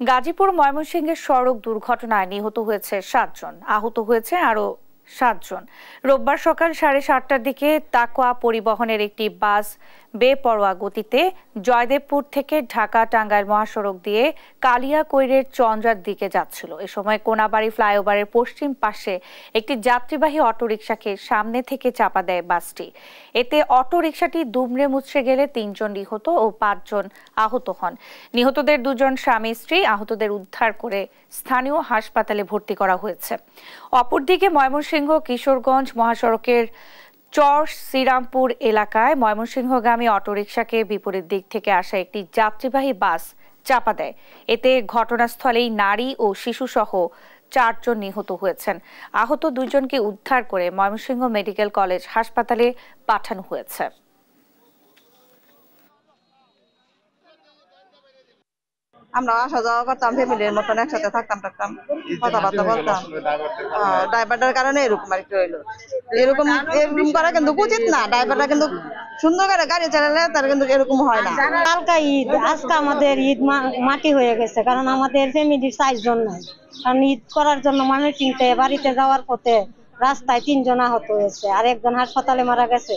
গাজীপুর ময়মনসিংহের সড়ক দুর্ঘটনায় নিহত হয়েছে 7 জন, আহত হয়েছে আরো 7 জন। রোববার সকাল 7:30টার দিকে তাকওয়া পরিবহনের একটি বাস বেপরোয়া গতিতে জয়দেবপুর থেকে ঢাকা টাঙ্গাইল মহাসড়ক দিয়ে কালিয়াকৈরের চন্দ্রার দিকে যাচ্ছিল। এ সময় কোনাবাড়ী ফ্লাইওভারের পশ্চিম পাশে একটি যাত্রীবাহী অটোরিকশাকে সামনে থেকে চাপা দেয় বাসটি। এতে অটোরিকশাটি দুমড়ে মুচড়ে গেলে 3 জন নিহত ও 5 জন আহত হন। নিহতদের 2 জন স্বামী স্ত্রী, আহতদের উদ্ধার করে স্থানীয় হাসপাতালে ভর্তি করা হয়েছে। অপরদিকে ময়মনসিংহ কিশোরগঞ্জ মহাসড়কের চর শ্রীরামপুর এলাকায় ময়মনসিংহগামী অটোরিকশাকে বিপরীত দিক থেকে আসা একটি যাত্রীবাহী বাস চাপা দেয়। এতে ঘটনাস্থলেই নারী ও শিশুসহ 4 জন নিহত হয়েছেন। আহত 2 জনকে উদ্ধার করে ময়মনসিংহ মেডিকেল কলেজ হাসপাতালে পাঠানো হয়েছে। আমরা আসা যাওয়া করতাম, ফ্যামিলির মতন একসাথে থাকতাম কথাবার্তা বলতাম। ড্রাইভারটার কারণে এরকম আর কি হইলো। এরকম এরকম করা কিন্তু উচিত না। ড্রাইভারটা কিন্তু সুন্দর করে গাড়ি চালালে তার কিন্তু এরকম হয় না। কালকা ঈদ, আজকে আমাদের ঈদ মাটি হয়ে গেছে, কারণ আমাদের ফ্যামিলির 4 জন নাই। কারণ ঈদ করার জন্য ময়মনসিংহে বাড়িতে যাওয়ার পথে রাস্তায় 3 জন আহত হয়েছে আর 1 জন হাসপাতালে মারা গেছে।